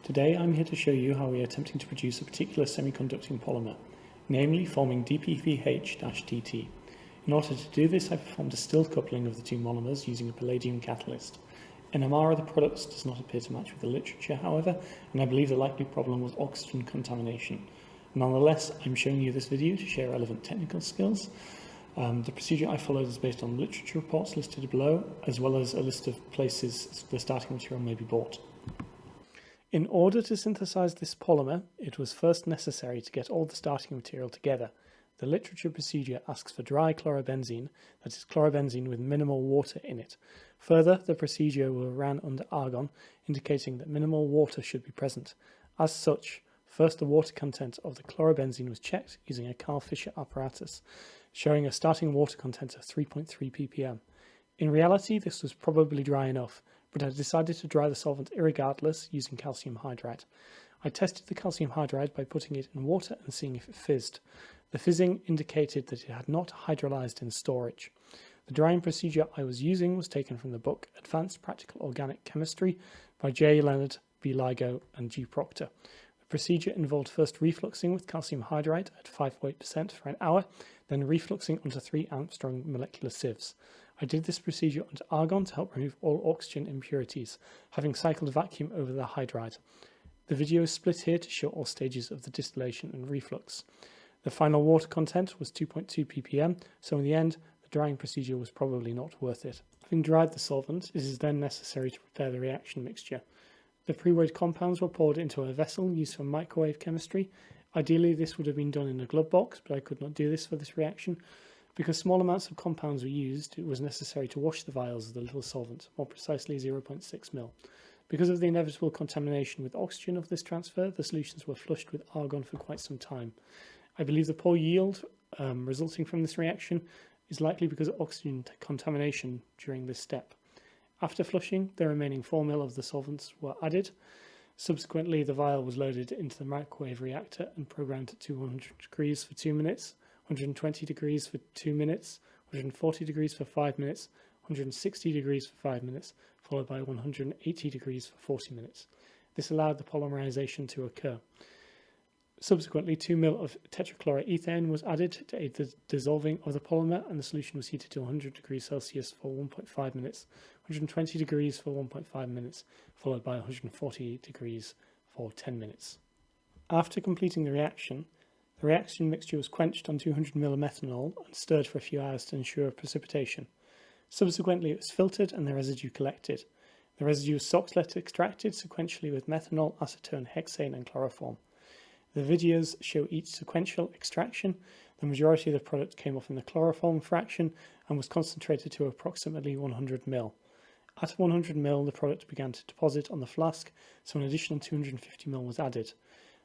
Today I'm here to show you how we are attempting to produce a particular semiconducting polymer, namely forming DPPH-TT. In order to do this, I performed a stilled coupling of the two monomers using a palladium catalyst. NMR of the products does not appear to match with the literature, however, and I believe the likely problem was oxygen contamination. Nonetheless, I'm showing you this video to share relevant technical skills. The procedure I followed is based on literature reports listed below, as well as a list of places the starting material may be bought. In order to synthesize this polymer, it was first necessary to get all the starting material together. The literature procedure asks for dry chlorobenzene, that is chlorobenzene with minimal water in it. Further, the procedure will run under argon, indicating that minimal water should be present. As such, first the water content of the chlorobenzene was checked using a Carl Fischer apparatus, showing a starting water content of 3.3 ppm. In reality, this was probably dry enough, but I decided to dry the solvent irregardless using calcium hydride. I tested the calcium hydride by putting it in water and seeing if it fizzed. The fizzing indicated that it had not hydrolyzed in storage. The drying procedure I was using was taken from the book Advanced Practical Organic Chemistry by J. Leonard, B. Ligo and G. Proctor. The procedure involved first refluxing with calcium hydride at 5.8% for an hour, then refluxing onto 3 Armstrong molecular sieves. I did this procedure onto argon to help remove all oxygen impurities, having cycled vacuum over the hydride. The video is split here to show all stages of the distillation and reflux. The final water content was 2.2 ppm, so in the end, the drying procedure was probably not worth it. Having dried the solvent, it is then necessary to prepare the reaction mixture. The pre-weighed compounds were poured into a vessel used for microwave chemistry. Ideally, this would have been done in a glove box, but I could not do this for this reaction. Because small amounts of compounds were used, it was necessary to wash the vials of the little solvent, more precisely 0.6 ml. Because of the inevitable contamination with oxygen of this transfer, the solutions were flushed with argon for quite some time. I believe the poor yield resulting from this reaction is likely because of oxygen contamination during this step. After flushing, the remaining 4 ml of the solvents were added. Subsequently, the vial was loaded into the microwave reactor and programmed at 200 degrees for 2 minutes, 120 degrees for 2 minutes, 140 degrees for 5 minutes, 160 degrees for 5 minutes, followed by 180 degrees for 40 minutes. This allowed the polymerization to occur. Subsequently, 2 ml of tetrachloroethane was added to aid the dissolving of the polymer, and the solution was heated to 100 degrees Celsius for 1.5 minutes, 120 degrees for 1.5 minutes, followed by 140 degrees for 10 minutes. After completing the reaction mixture was quenched on 200 ml of methanol and stirred for a few hours to ensure precipitation. Subsequently, it was filtered and the residue collected. The residue was soxhlet extracted sequentially with methanol, acetone, hexane, and chloroform. The videos show each sequential extraction. The majority of the product came off in the chloroform fraction and was concentrated to approximately 100 ml. At 100 ml, the product began to deposit on the flask, so an additional 250 ml was added.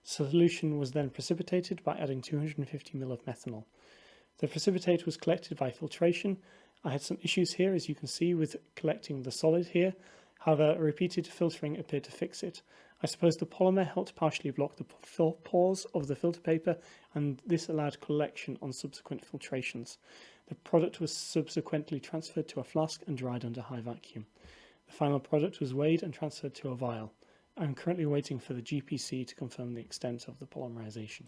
The solution was then precipitated by adding 250 ml of methanol. The precipitate was collected by filtration. I had some issues here, as you can see, with collecting the solid here. However, repeated filtering appeared to fix it. I suppose the polymer helped partially block the pores of the filter paper, and this allowed collection on subsequent filtrations. The product was subsequently transferred to a flask and dried under high vacuum. The final product was weighed and transferred to a vial. I'm currently waiting for the GPC to confirm the extent of the polymerization.